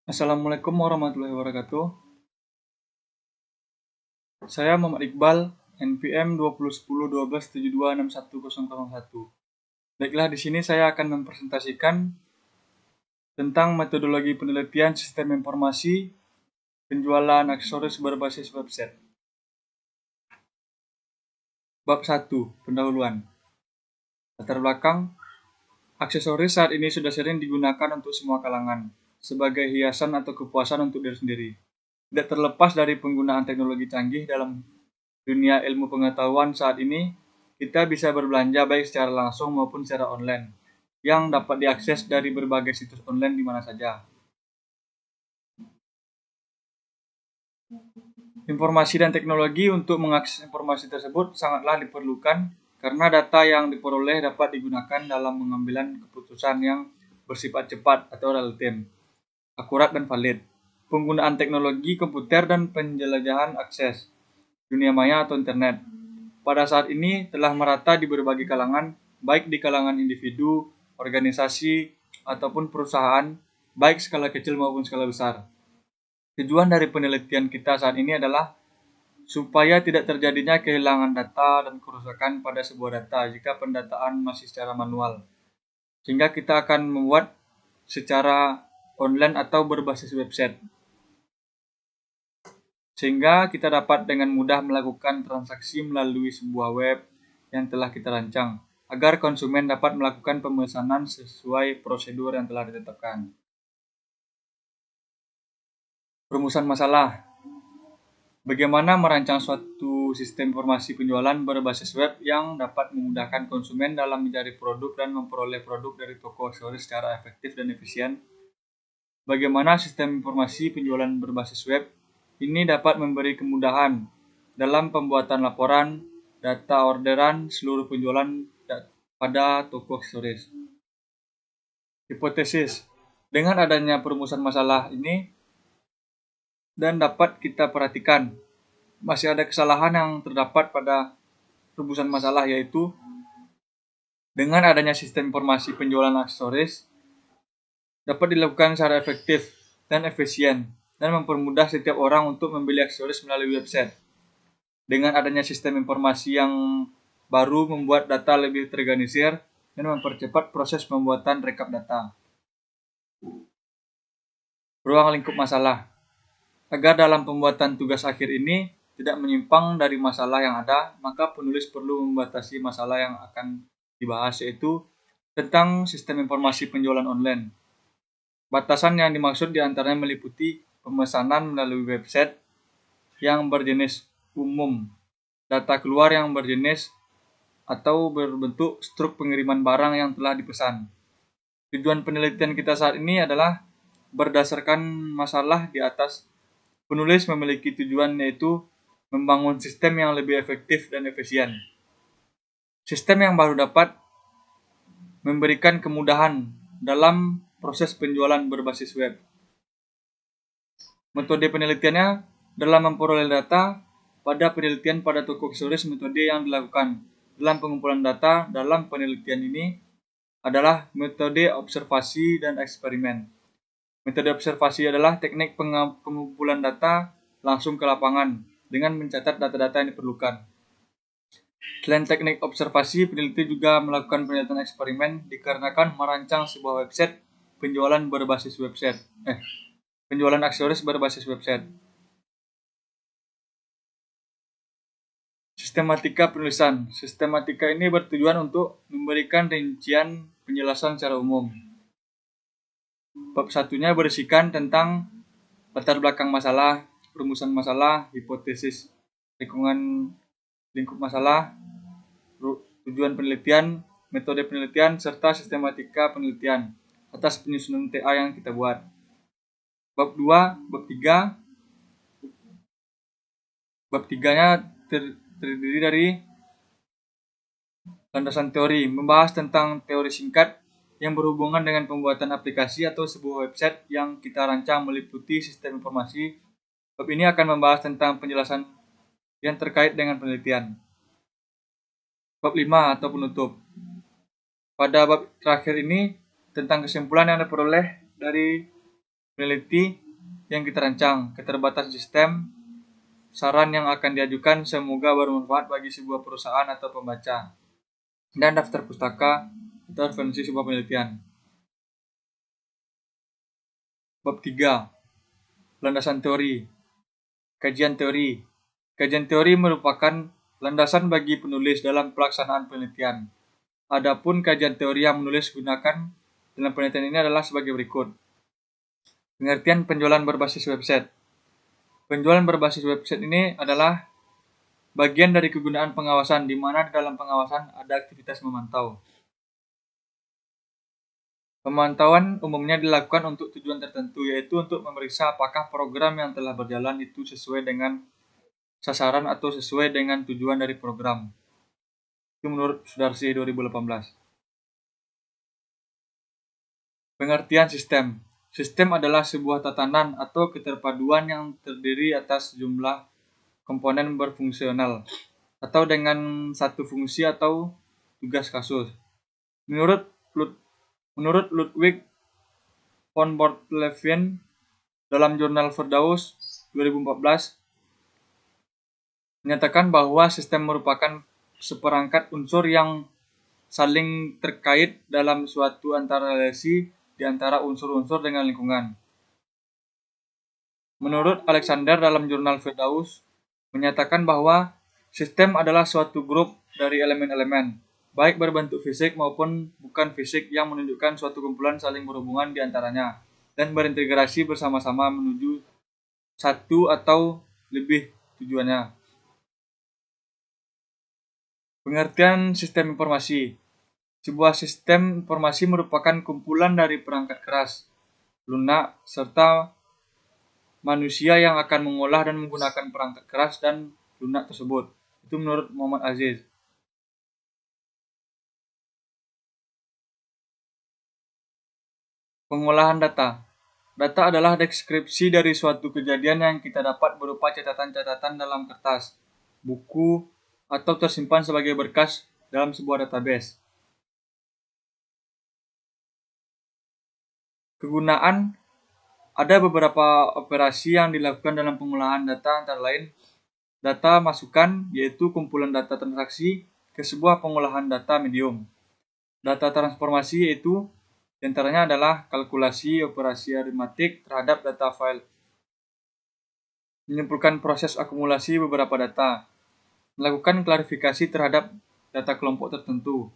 Assalamualaikum warahmatullahi wabarakatuh. Saya Muhammad Iqbal, NPM 201012726101. Baiklah, di sini saya akan mempresentasikan tentang metodologi penelitian sistem informasi penjualan aksesoris berbasis website. Bab 1, pendahuluan. Latar belakang, aksesoris saat ini sudah sering digunakan untuk semua kalangan, sebagai hiasan atau kepuasan untuk diri sendiri. Tidak terlepas dari penggunaan teknologi canggih dalam dunia ilmu pengetahuan saat ini, kita bisa berbelanja baik secara langsung maupun secara online, yang dapat diakses dari berbagai situs online di mana saja. Informasi dan teknologi untuk mengakses informasi tersebut sangatlah diperlukan karena data yang diperoleh dapat digunakan dalam pengambilan keputusan yang bersifat cepat atau real time, akurat dan valid. Penggunaan teknologi komputer dan penjelajahan akses dunia maya atau internet pada saat ini telah merata di berbagai kalangan, baik di kalangan individu, organisasi, ataupun perusahaan, baik skala kecil maupun skala besar. Tujuan dari penelitian kita saat ini adalah supaya tidak terjadinya kehilangan data dan kerusakan pada sebuah data jika pendataan masih secara manual. Sehingga kita akan membuat secara online atau berbasis website. Sehingga kita dapat dengan mudah melakukan transaksi melalui sebuah web yang telah kita rancang, agar konsumen dapat melakukan pemesanan sesuai prosedur yang telah ditetapkan. Perumusan masalah. Bagaimana merancang suatu sistem informasi penjualan berbasis web yang dapat memudahkan konsumen dalam mencari produk dan memperoleh produk dari toko aksesoris secara efektif dan efisien. Bagaimana sistem informasi penjualan berbasis web ini dapat memberi kemudahan dalam pembuatan laporan, data orderan seluruh penjualan pada toko aksesoris. Hipotesis, dengan adanya perumusan masalah ini dan dapat kita perhatikan, masih ada kesalahan yang terdapat pada perumusan masalah, yaitu dengan adanya sistem informasi penjualan aksesoris dapat dilakukan secara efektif dan efisien dan mempermudah setiap orang untuk membeli aksesoris melalui website. Dengan adanya sistem informasi yang baru membuat data lebih terorganisir dan mempercepat proses pembuatan rekap data. Ruang lingkup masalah. Agar dalam pembuatan tugas akhir ini tidak menyimpang dari masalah yang ada, maka penulis perlu membatasi masalah yang akan dibahas, yaitu tentang sistem informasi penjualan online. Batasan yang dimaksud diantaranya meliputi pemesanan melalui website yang berjenis umum, data keluar yang berjenis atau berbentuk struk pengiriman barang yang telah dipesan. Tujuan penelitian kita saat ini adalah berdasarkan masalah di atas. Penulis memiliki tujuan, yaitu membangun sistem yang lebih efektif dan efisien. Sistem yang baru dapat memberikan kemudahan dalam proses penjualan berbasis web. Metode penelitiannya dalam memperoleh data. Pada penelitian pada toko aksesoris, metode yang dilakukan dalam pengumpulan data dalam penelitian ini adalah metode observasi dan eksperimen. Metode observasi adalah teknik pengumpulan data langsung ke lapangan dengan mencatat data-data yang diperlukan. Selain teknik observasi, peneliti juga melakukan penelitian eksperimen dikarenakan merancang sebuah website penjualan aksesoris berbasis website. Sistematika penulisan. Sistematika ini bertujuan untuk memberikan rincian penjelasan secara umum. Bab satunya berisikan tentang latar belakang masalah, perumusan masalah, hipotesis, lingkup masalah, tujuan penelitian, metode penelitian, serta sistematika penelitian atas penyusunan TA yang kita buat. Bab 3-nya terdiri dari landasan teori, membahas tentang teori singkat yang berhubungan dengan pembuatan aplikasi atau sebuah website yang kita rancang meliputi sistem informasi. Bab ini akan membahas tentang penjelasan yang terkait dengan penelitian. Bab 5 atau penutup. Pada bab terakhir ini tentang kesimpulan yang diperoleh dari peneliti yang kita rancang, keterbatasan sistem, saran yang akan diajukan semoga bermanfaat bagi sebuah perusahaan atau pembaca, dan daftar pustaka atau referensi sebuah penelitian. Bab 3. Landasan teori. Kajian teori. Kajian teori merupakan landasan bagi penulis dalam pelaksanaan penelitian. Adapun kajian teori yang menulis gunakan dalam penelitian ini adalah sebagai berikut. Pengertian penjualan berbasis website. Penjualan berbasis website ini adalah bagian dari kegunaan pengawasan, di mana dalam pengawasan ada aktivitas memantau. Pemantauan umumnya dilakukan untuk tujuan tertentu, yaitu untuk memeriksa apakah program yang telah berjalan itu sesuai dengan sasaran atau sesuai dengan tujuan dari program. Itu menurut Sudarsi 2018. Pengertian sistem. Sistem adalah sebuah tatanan atau keterpaduan yang terdiri atas jumlah komponen berfungsional atau dengan satu fungsi atau tugas kasus. Menurut Ludwig von Bortlevin dalam jurnal Firdaus 2014 menyatakan bahwa sistem merupakan seperangkat unsur yang saling terkait dalam suatu relasi di antara unsur-unsur dengan lingkungan. Menurut Alexander dalam jurnal Firdaus menyatakan bahwa sistem adalah suatu grup dari elemen-elemen, baik berbentuk fisik maupun bukan fisik yang menunjukkan suatu kumpulan saling berhubungan di antaranya dan berintegrasi bersama-sama menuju satu atau lebih tujuannya. Pengertian sistem informasi. Sebuah sistem informasi merupakan kumpulan dari perangkat keras, lunak, serta manusia yang akan mengolah dan menggunakan perangkat keras dan lunak tersebut. Itu menurut Muhammad Aziz. Pengolahan data. Data adalah deskripsi dari suatu kejadian yang kita dapat berupa catatan-catatan dalam kertas, buku, atau tersimpan sebagai berkas dalam sebuah database. Kegunaan. Ada beberapa operasi yang dilakukan dalam pengolahan data, antara lain data masukan, yaitu kumpulan data transaksi ke sebuah pengolahan data medium. Data transformasi, yaitu diantaranya adalah kalkulasi operasi aritmatik terhadap data file. Menyimpulkan proses akumulasi beberapa data. Melakukan klarifikasi terhadap data kelompok tertentu.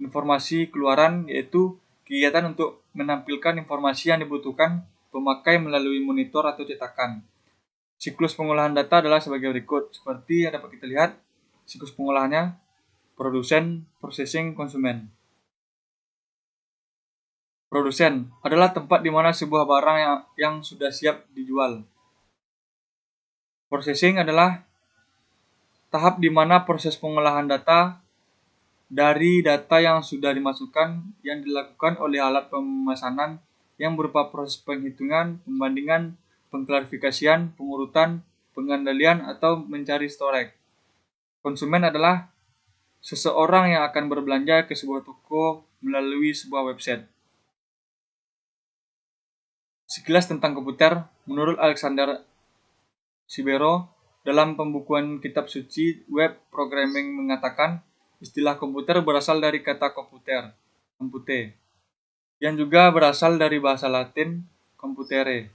Informasi keluaran, yaitu kegiatan untuk menampilkan informasi yang dibutuhkan pemakai melalui monitor atau cetakan. Siklus pengolahan data adalah sebagai berikut. Seperti yang dapat kita lihat, siklus pengolahannya produsen, processing, konsumen. Produsen adalah tempat di mana sebuah barang yang sudah siap dijual. Processing adalah tahap di mana proses pengolahan data dari data yang sudah dimasukkan yang dilakukan oleh alat pemesanan yang berupa proses penghitungan, pembandingan, pengklarifikasian, pengurutan, pengendalian, atau mencari storage. Konsumen adalah seseorang yang akan berbelanja ke sebuah toko melalui sebuah website. Sekilas tentang komputer, menurut Alexander Sibero, dalam pembukuan kitab suci web programming mengatakan, istilah komputer berasal dari kata komputer, compute, yang juga berasal dari bahasa Latin computere,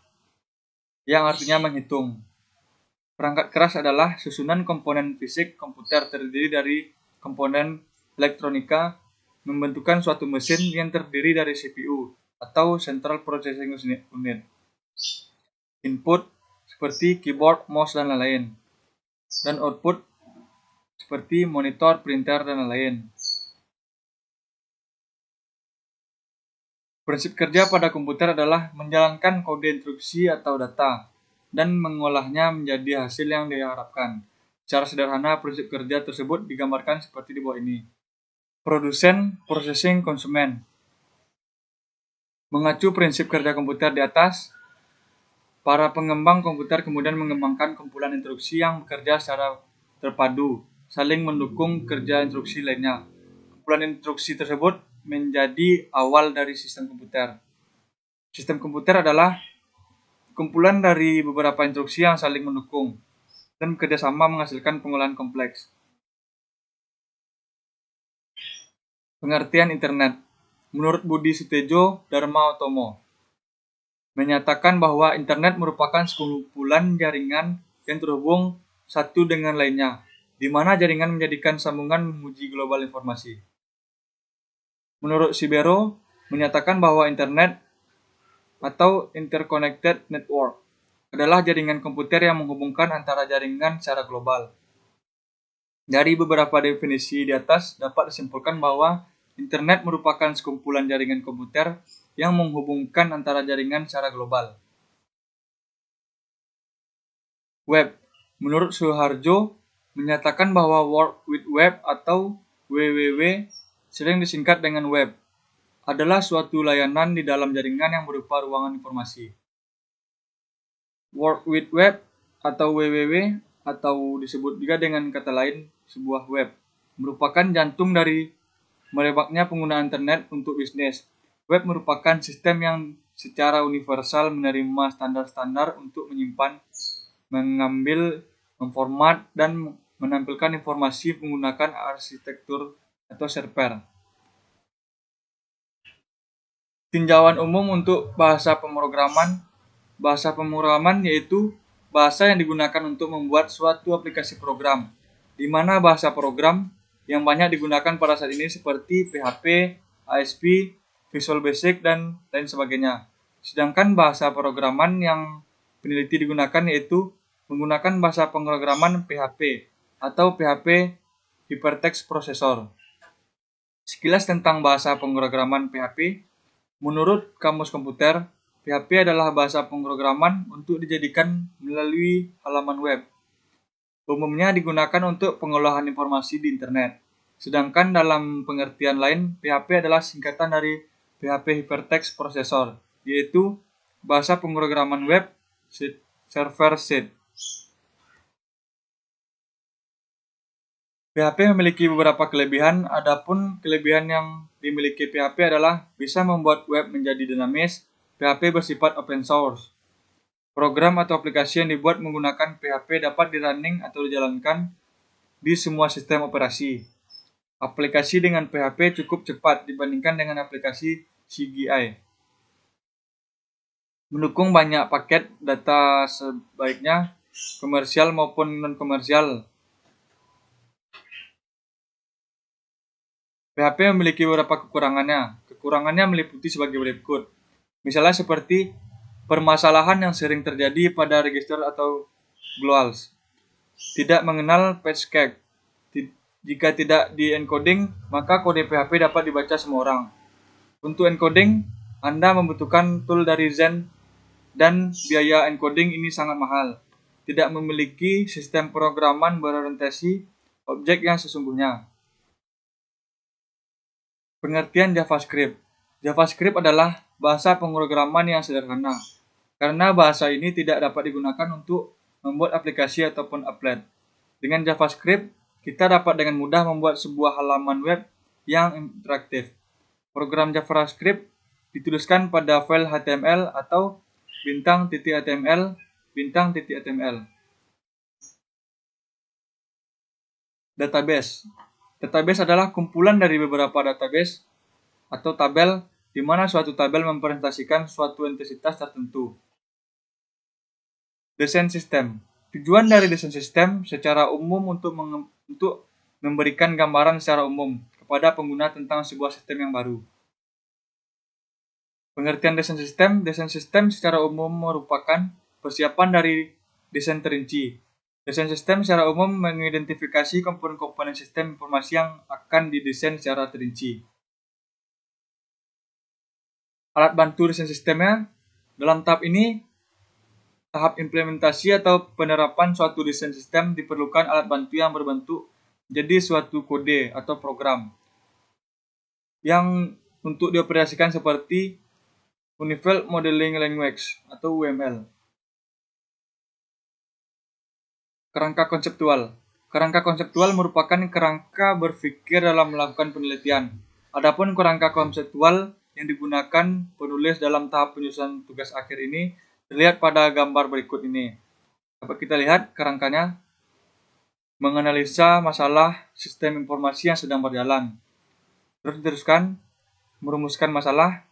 yang artinya menghitung. Perangkat keras adalah susunan komponen fisik komputer terdiri dari komponen elektronika membentukkan suatu mesin yang terdiri dari CPU atau Central Processing Unit, input seperti keyboard, mouse, dan lain-lain, dan output seperti monitor, printer, dan lain-lain. Prinsip kerja pada komputer adalah menjalankan kode instruksi atau data dan mengolahnya menjadi hasil yang diharapkan. Secara sederhana, prinsip kerja tersebut digambarkan seperti di bawah ini. Produsen, processing, konsumen. Mengacu prinsip kerja komputer di atas, para pengembang komputer kemudian mengembangkan kumpulan instruksi yang bekerja secara terpadu, saling mendukung kerja instruksi lainnya. Kumpulan instruksi tersebut menjadi awal dari sistem komputer. Sistem komputer adalah kumpulan dari beberapa instruksi yang saling mendukung dan bekerjasama menghasilkan pengolahan kompleks. Pengertian internet. Menurut Budi Sutejo Dharma Utomo, menyatakan bahwa internet merupakan sekumpulan jaringan yang terhubung satu dengan lainnya, di mana jaringan menjadikan sambungan menguji global informasi. Menurut Sibero, menyatakan bahwa internet atau interconnected network adalah jaringan komputer yang menghubungkan antara jaringan secara global. Dari beberapa definisi di atas dapat disimpulkan bahwa internet merupakan sekumpulan jaringan komputer yang menghubungkan antara jaringan secara global. Web. Menurut Suharjo, menyatakan bahwa World Wide Web atau WWW, sering disingkat dengan web, adalah suatu layanan di dalam jaringan yang berupa ruangan informasi. World Wide Web atau WWW, atau disebut juga dengan kata lain sebuah web, merupakan jantung dari merebaknya penggunaan internet untuk bisnis. Web merupakan sistem yang secara universal menerima standar-standar untuk menyimpan, mengambil, memformat, dan menampilkan informasi menggunakan arsitektur atau server. Tinjauan umum untuk bahasa pemrograman. Bahasa pemrograman yaitu bahasa yang digunakan untuk membuat suatu aplikasi program, di mana bahasa program yang banyak digunakan pada saat ini seperti PHP, ASP, Visual Basic, dan lain sebagainya. Sedangkan bahasa pemrograman yang peneliti digunakan yaitu menggunakan bahasa pemrograman PHP atau PHP Hypertext Processor. Sekilas tentang bahasa pemrograman PHP. Menurut Kamus Komputer, PHP adalah bahasa pemrograman untuk dijadikan melalui halaman web. Umumnya digunakan untuk pengolahan informasi di internet. Sedangkan dalam pengertian lain, PHP adalah singkatan dari PHP Hypertext Processor, yaitu bahasa pemrograman web server-side. PHP memiliki beberapa kelebihan, adapun kelebihan yang dimiliki PHP adalah bisa membuat web menjadi dinamis. PHP bersifat open source. Program atau aplikasi yang dibuat menggunakan PHP dapat di-running atau dijalankan di semua sistem operasi. Aplikasi dengan PHP cukup cepat dibandingkan dengan aplikasi CGI. Mendukung banyak paket data sebaiknya komersial maupun non-komersial. PHP memiliki beberapa kekurangannya. Kekurangannya meliputi sebagai berikut. Misalnya seperti permasalahan yang sering terjadi pada register atau globals. Tidak mengenal patch cache. Jika tidak di-encoding, maka kode PHP dapat dibaca semua orang. Untuk encoding, Anda membutuhkan tool dari Zen dan biaya encoding ini sangat mahal. Tidak memiliki sistem pemrograman berorientasi objek yang sesungguhnya. Pengertian JavaScript. JavaScript adalah bahasa pemrograman yang sederhana, karena bahasa ini tidak dapat digunakan untuk membuat aplikasi ataupun applet. Dengan JavaScript, kita dapat dengan mudah membuat sebuah halaman web yang interaktif. Program JavaScript dituliskan pada file HTML atau bintang.html, bintang.html. Database. Database adalah kumpulan dari beberapa database atau tabel, di mana suatu tabel merepresentasikan suatu entitas tertentu. Desain sistem. Tujuan dari desain sistem secara umum untuk memberikan gambaran secara umum kepada pengguna tentang sebuah sistem yang baru. Pengertian desain sistem secara umum merupakan persiapan dari desain terinci. Desain sistem secara umum mengidentifikasi komponen-komponen sistem informasi yang akan didesain secara terinci. Alat bantu desain sistemnya. Dalam tahap ini, tahap implementasi atau penerapan suatu desain sistem diperlukan alat bantu yang berbentuk jadi suatu kode atau program yang untuk dioperasikan seperti Unified Modeling Language atau UML. Kerangka konseptual. Kerangka konseptual merupakan kerangka berpikir dalam melakukan penelitian. Adapun kerangka konseptual yang digunakan penulis dalam tahap penyusunan tugas akhir ini Lihat pada gambar berikut ini. Dapat kita lihat kerangkanya menganalisa masalah sistem informasi yang sedang berjalan. Terus diteruskan merumuskan masalah.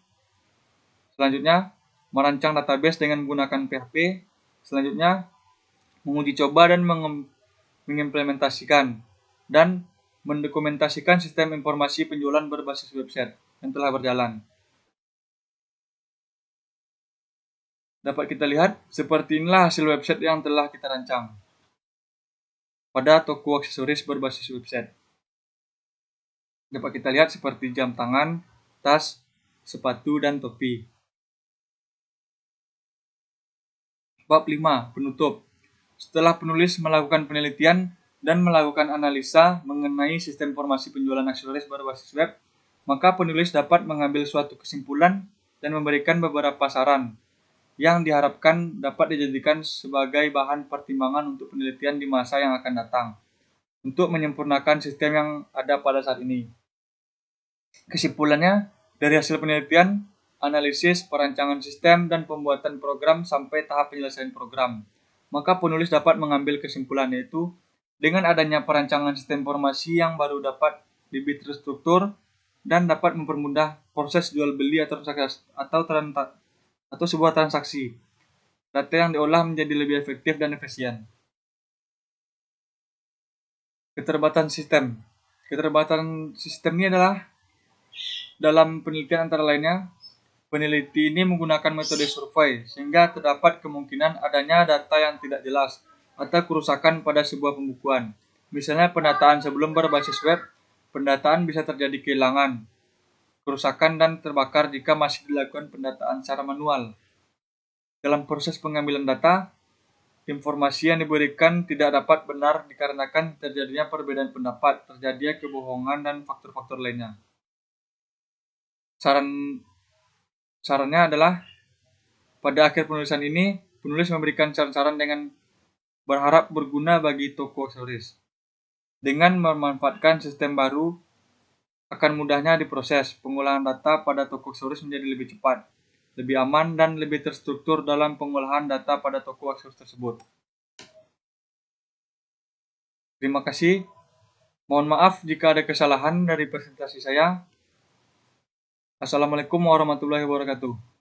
Selanjutnya merancang database dengan menggunakan PHP. Selanjutnya menguji coba dan mengimplementasikan dan mendokumentasikan sistem informasi penjualan berbasis website yang telah berjalan. Dapat kita lihat, seperti inilah hasil website yang telah kita rancang pada toko aksesoris berbasis website. Dapat kita lihat seperti jam tangan, tas, sepatu, dan topi. Bab 5. Penutup. Setelah penulis melakukan penelitian dan melakukan analisa mengenai sistem informasi penjualan aksesoris berbasis web, maka penulis dapat mengambil suatu kesimpulan dan memberikan beberapa saran yang diharapkan dapat dijadikan sebagai bahan pertimbangan untuk penelitian di masa yang akan datang untuk menyempurnakan sistem yang ada pada saat ini. Kesimpulannya, dari hasil penelitian, analisis, perancangan sistem, dan pembuatan program sampai tahap penyelesaian program, maka penulis dapat mengambil kesimpulan yaitu dengan adanya perancangan sistem informasi yang baru dapat lebih terstruktur dan dapat mempermudah proses jual beli atau sebuah transaksi. Data yang diolah menjadi lebih efektif dan efisien. Keterbatasan sistem. Keterbatasan sistem ini adalah dalam penelitian antara lainnya, peneliti ini menggunakan metode survei sehingga terdapat kemungkinan adanya data yang tidak jelas atau kerusakan pada sebuah pembukuan. Misalnya pendataan sebelum berbasis web, pendataan bisa terjadi kehilangan, kerusakan, dan terbakar jika masih dilakukan pendataan secara manual. Dalam proses pengambilan data, informasi yang diberikan tidak dapat benar dikarenakan terjadinya perbedaan pendapat, terjadinya kebohongan, dan faktor-faktor lainnya. Sarannya adalah pada akhir penulisan ini, penulis memberikan saran-saran dengan berharap berguna bagi toko aksesoris. Dengan memanfaatkan sistem baru, akan mudahnya diproses. Pengolahan data pada toko aksesoris menjadi lebih cepat, lebih aman, dan lebih terstruktur dalam pengolahan data pada toko aksesoris tersebut. Terima kasih. Mohon maaf jika ada kesalahan dari presentasi saya. Assalamualaikum warahmatullahi wabarakatuh.